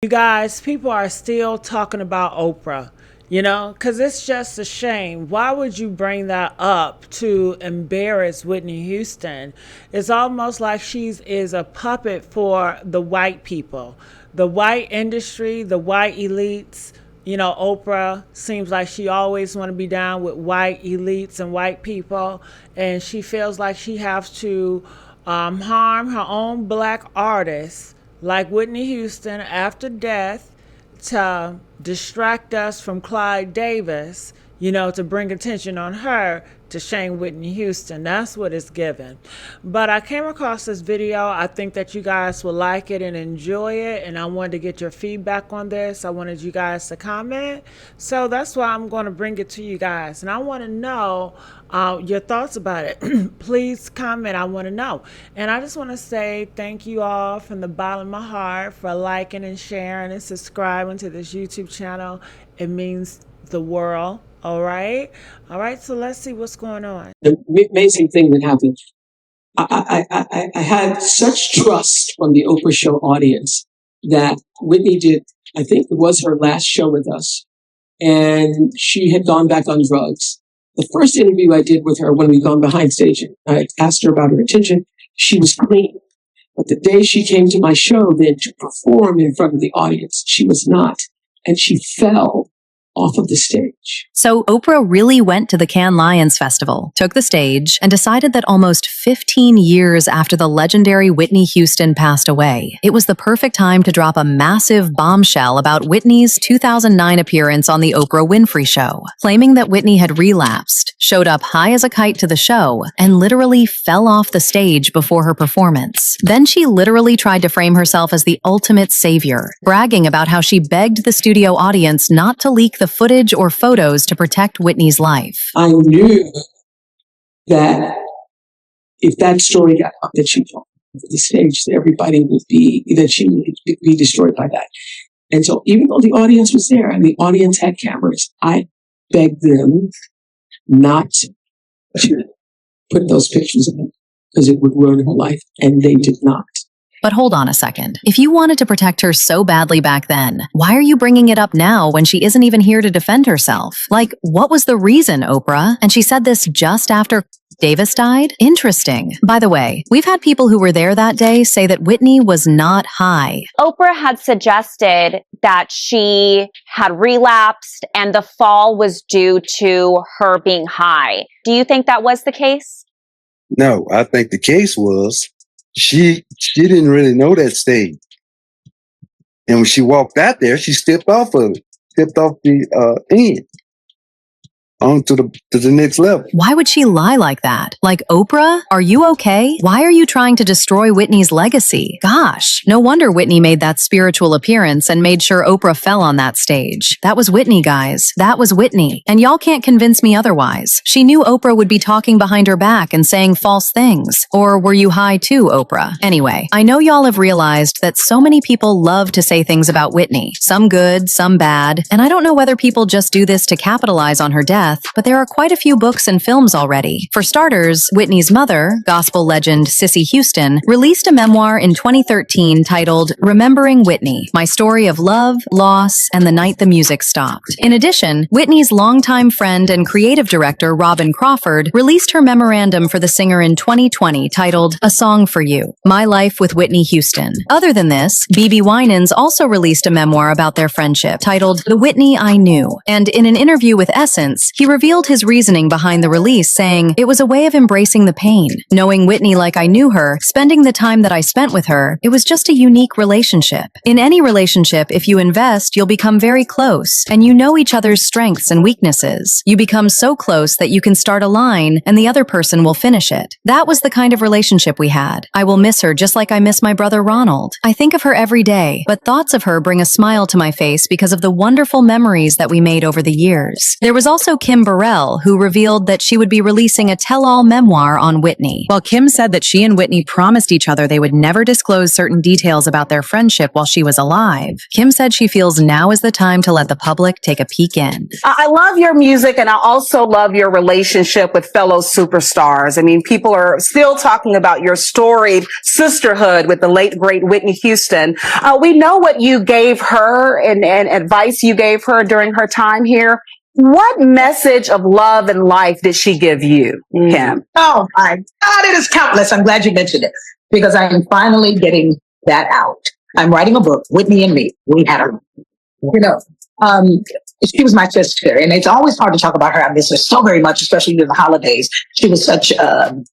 You guys, people are still talking about Oprah, because it's just a shame. Why would you bring that up to embarrass Whitney Houston? It's almost like is a puppet for the white people, the white industry, the white elites. Oprah seems like she always want to be down with white elites and white people, and she feels like she has to harm her own black artists like Whitney Houston after death to distract us from Clive Davis, to bring attention on her to shame Whitney Houston. That's what it's given. But I came across this video. I think that you guys will like it and enjoy it. And I wanted to get your feedback on this. I wanted you guys to comment. So that's why I'm going to bring it to you guys. And I want to know your thoughts about it. Please comment. I want to know. And I just want to say thank you all from the bottom of my heart for liking and sharing and subscribing to this YouTube channel. It means the world. All right. So let's see what's going on. The amazing thing that happened, I had such trust from the Oprah show audience that Whitney did, I think it was her last show with us, and she had gone back on drugs. The first interview I did with her when we'd gone behind stage, I asked her about her attention. She was clean. But the day she came to my show then to perform in front of the audience, she was not. And she fell off of the stage. So Oprah really went to the Cannes Lions Festival, took the stage, and decided that almost 15 years after the legendary Whitney Houston passed away, it was the perfect time to drop a massive bombshell about Whitney's 2009 appearance on the Oprah Winfrey Show, claiming that Whitney had relapsed, showed up high as a kite to the show, and literally fell off the stage before her performance. Then she literally tried to frame herself as the ultimate savior, bragging about how she begged the studio audience not to leak the footage or photos to protect Whitney's life. I knew that if that story got up, that she fell off the stage, that she would be destroyed by that. And so even though the audience was there and the audience had cameras, I begged them not to put those pictures in because it would ruin her life, and they did not. But hold on a second. If you wanted to protect her so badly back then, why are you bringing it up now when she isn't even here to defend herself? Like, what was the reason, Oprah? And she said this just after Davis died? Interesting. By the way, we've had people who were there that day say that Whitney was not high. Oprah had suggested that she had relapsed and the fall was due to her being high. Do you think that was the case? No, I think the case was she didn't really know that stage. And when she walked out there, she stepped off of it, stepped off the end on to the next level. Why would she lie like that? Like, Oprah, are you okay? Why are you trying to destroy Whitney's legacy? Gosh, no wonder Whitney made that spiritual appearance and made sure Oprah fell on that stage. That was Whitney, guys. That was Whitney. And y'all can't convince me otherwise. She knew Oprah would be talking behind her back and saying false things. Or were you high too, Oprah? Anyway, I know y'all have realized that so many people love to say things about Whitney. Some good, some bad. And I don't know whether people just do this to capitalize on her death, but there are quite a few books and films already. For starters, Whitney's mother, gospel legend Cissy Houston, released a memoir in 2013 titled Remembering Whitney, My Story of Love, Loss, and the Night the Music Stopped. In addition, Whitney's longtime friend and creative director Robin Crawford released her memorandum for the singer in 2020 titled A Song for You, My Life with Whitney Houston. Other than this, BB Winans also released a memoir about their friendship titled The Whitney I Knew, and in an interview with Essence, he revealed his reasoning behind the release, saying, "It was a way of embracing the pain. Knowing Whitney like I knew her, spending the time that I spent with her, it was just a unique relationship. In any relationship, if you invest, you'll become very close, and you know each other's strengths and weaknesses. You become so close that you can start a line, and the other person will finish it. That was the kind of relationship we had. I will miss her just like I miss my brother Ronald. I think of her every day, but thoughts of her bring a smile to my face because of the wonderful memories that we made over the years." There was also Kim Burrell, who revealed that she would be releasing a tell-all memoir on Whitney. While Kim said that she and Whitney promised each other they would never disclose certain details about their friendship while she was alive, Kim said she feels now is the time to let the public take a peek in. I love your music, and I also love your relationship with fellow superstars. I mean, people are still talking about your storied sisterhood with the late, great Whitney Houston. We know what you gave her and advice you gave her during her time here. What message of love and life did she give you, Kim? Oh my God, it is countless. I'm glad you mentioned it because I am finally getting that out. I'm writing a book, Whitney and Me. We had her, she was my sister, and it's always hard to talk about her. I miss her so very much, especially during the holidays. She was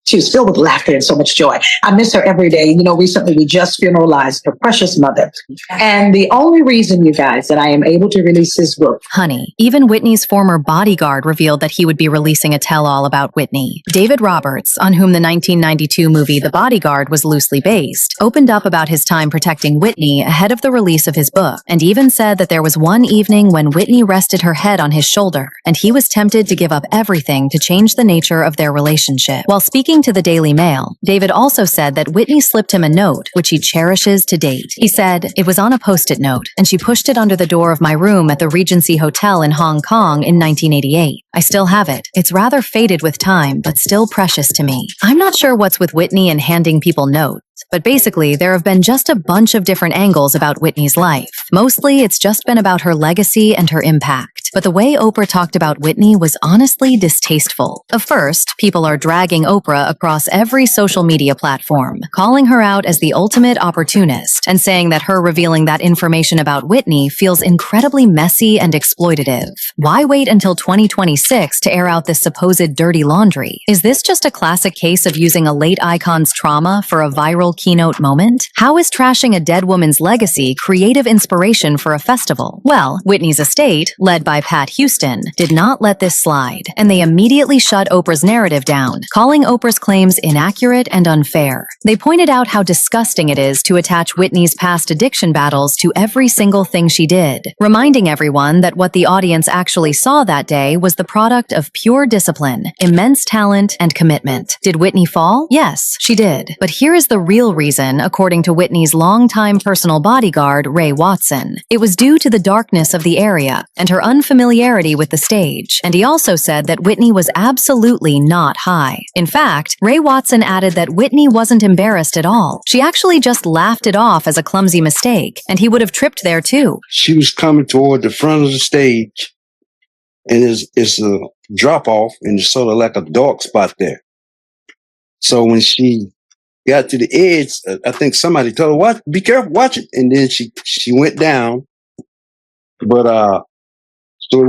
she was filled with laughter and so much joy. I miss her every day. Recently we just funeralized her precious mother. And the only reason, you guys, that I am able to release this book. Honey, even Whitney's former bodyguard revealed that he would be releasing a tell-all about Whitney. David Roberts, on whom the 1992 movie The Bodyguard was loosely based, opened up about his time protecting Whitney ahead of the release of his book, and even said that there was one evening when Whitney rested her head on his shoulder, and he was tempted to give up everything to change the nature of their relationship. While speaking to the Daily Mail, David also said that Whitney slipped him a note, which he cherishes to date. He said, "It was on a post-it note, and she pushed it under the door of my room at the Regency Hotel in Hong Kong in 1988. I still have it. It's rather faded with time, but still precious to me." I'm not sure what's with Whitney and handing people notes, but basically, there have been just a bunch of different angles about Whitney's life. Mostly, it's just been about her legacy and her impact. But the way Oprah talked about Whitney was honestly distasteful. First, people are dragging Oprah across every social media platform, calling her out as the ultimate opportunist, and saying that her revealing that information about Whitney feels incredibly messy and exploitative. Why wait until 2026 to air out this supposed dirty laundry? Is this just a classic case of using a late icon's trauma for a viral keynote moment? How is trashing a dead woman's legacy creative inspiration for a festival? Well, Whitney's estate, led by Pat Houston, did not let this slide, and they immediately shut Oprah's narrative down, calling Oprah's claims inaccurate and unfair. They pointed out how disgusting it is to attach Whitney's past addiction battles to every single thing she did, reminding everyone that what the audience actually saw that day was the product of pure discipline, immense talent, and commitment. Did Whitney fall? Yes, she did. But here is the real reason, according to Whitney's longtime personal bodyguard, Ray Watson. It was due to the darkness of the area and her unfamiliarity with the stage. And he also said that Whitney was absolutely not high. In fact, Ray Watson added that Whitney wasn't embarrassed at all. She actually just laughed it off as a clumsy mistake, and he would have tripped there too. She was coming toward the front of the stage, and it's a drop off, and it's sort of like a dark spot there. So when she got to the edge, I think somebody told her, "Watch, be careful, watch it." And then she went down. But so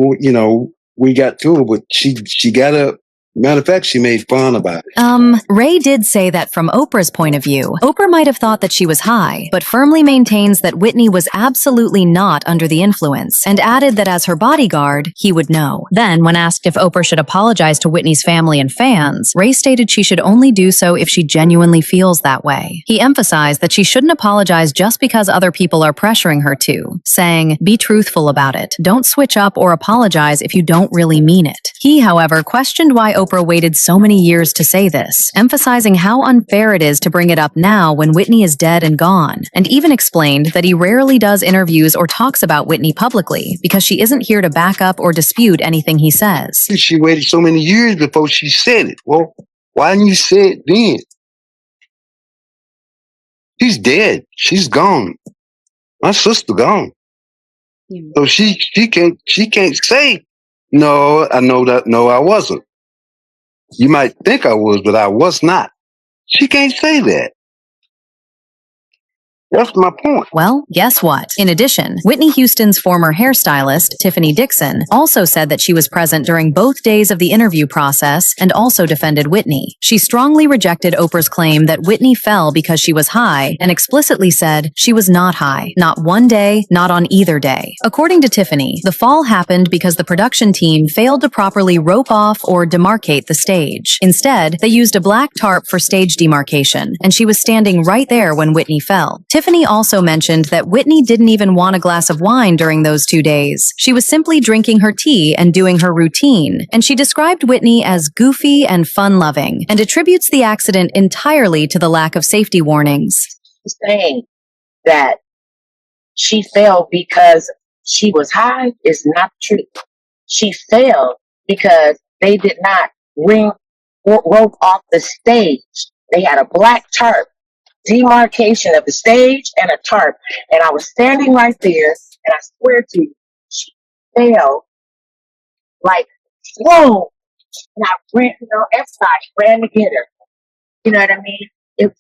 we got to her, but she got up. Matter of fact, she made fun about it. Ray did say that from Oprah's point of view, Oprah might have thought that she was high, but firmly maintains that Whitney was absolutely not under the influence, and added that as her bodyguard, he would know. Then, when asked if Oprah should apologize to Whitney's family and fans, Ray stated she should only do so if she genuinely feels that way. He emphasized that she shouldn't apologize just because other people are pressuring her to, saying, "Be truthful about it. Don't switch up or apologize if you don't really mean it." He, however, questioned why Oprah waited so many years to say this, emphasizing how unfair it is to bring it up now when Whitney is dead and gone, and even explained that he rarely does interviews or talks about Whitney publicly because she isn't here to back up or dispute anything he says. She waited so many years before she said it. Well, why didn't you say it then? She's dead. She's gone. My sister gone. So she can't say, "No, I know that. No, I wasn't. You might think I was, but I was not." She can't say that. That's my point. Well, guess what? In addition, Whitney Houston's former hairstylist, Tiffany Dixon, also said that she was present during both days of the interview process and also defended Whitney. She strongly rejected Oprah's claim that Whitney fell because she was high and explicitly said she was not high. Not one day, not on either day. According to Tiffany, the fall happened because the production team failed to properly rope off or demarcate the stage. Instead, they used a black tarp for stage demarcation, and she was standing right there when Whitney fell. Tiffany also mentioned that Whitney didn't even want a glass of wine during those 2 days. She was simply drinking her tea and doing her routine, and she described Whitney as goofy and fun-loving, and attributes the accident entirely to the lack of safety warnings. Saying that she fell because she was high is not true. She fell because they did not ring rope off the stage. They had a black tarp, demarcation of the stage and a tarp. And I was standing right there, and I swear to you, she fell like, whoa. And I ran, everybody ran to get her. You know what I mean?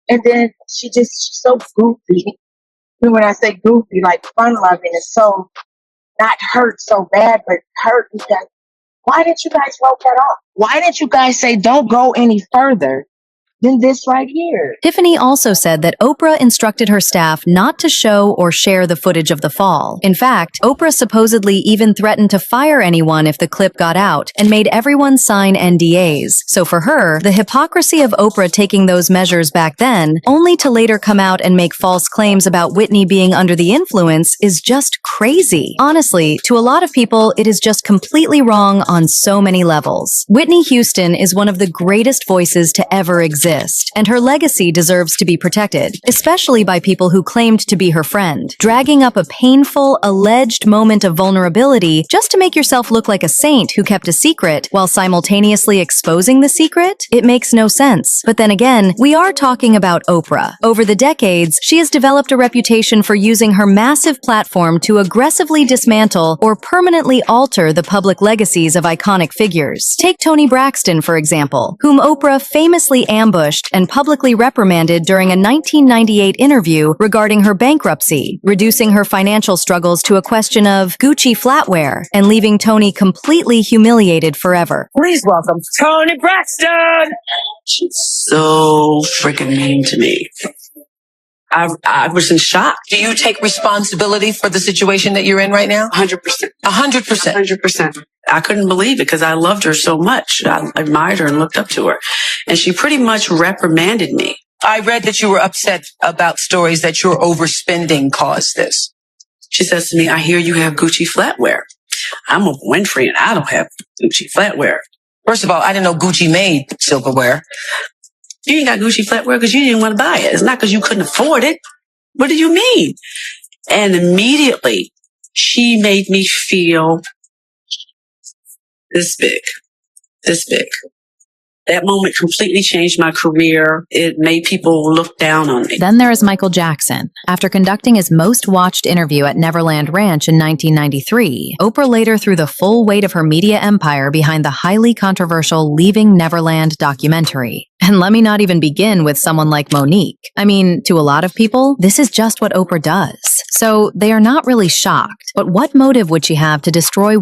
And then she's so goofy. And when I say goofy, like fun loving, is so not hurt so bad, but hurt because why didn't you guys rope that off? Why didn't you guys say don't go any further than this right here? Tiffany also said that Oprah instructed her staff not to show or share the footage of the fall. In fact, Oprah supposedly even threatened to fire anyone if the clip got out and made everyone sign NDAs. So for her, the hypocrisy of Oprah taking those measures back then, only to later come out and make false claims about Whitney being under the influence, is just crazy. Honestly, to a lot of people, it is just completely wrong on so many levels. Whitney Houston is one of the greatest voices to ever exist, and her legacy deserves to be protected, especially by people who claimed to be her friend. Dragging up a painful, alleged moment of vulnerability just to make yourself look like a saint who kept a secret while simultaneously exposing the secret? It makes no sense. But then again, we are talking about Oprah. Over the decades, she has developed a reputation for using her massive platform to aggressively dismantle or permanently alter the public legacies of iconic figures. Take Toni Braxton, for example, whom Oprah famously ambushed and publicly reprimanded during a 1998 interview regarding her bankruptcy, reducing her financial struggles to a question of Gucci flatware and leaving Toni completely humiliated forever. Please welcome Toni Braxton! She's so freaking mean to me. I was in shock. Do you take responsibility for the situation that you're in right now? 100%. 100%. 100%. I couldn't believe it because I loved her so much. I admired her and looked up to her. And she pretty much reprimanded me. I read that you were upset about stories that your overspending caused this. She says to me, I hear you have Gucci flatware. I'm a Winfrey and I don't have Gucci flatware. First of all, I didn't know Gucci made silverware. You ain't got Gucci flatware because you didn't want to buy it. It's not because you couldn't afford it. What do you mean? And immediately she made me feel this big. That moment completely changed my career. It made people look down on me. Then there is Michael Jackson. After conducting his most watched interview at Neverland Ranch in 1993, Oprah later threw the full weight of her media empire behind the highly controversial Leaving Neverland documentary. And let me not even begin with someone like Monique. I mean, to a lot of people, this is just what Oprah does. So they are not really shocked. But what motive would she have to destroy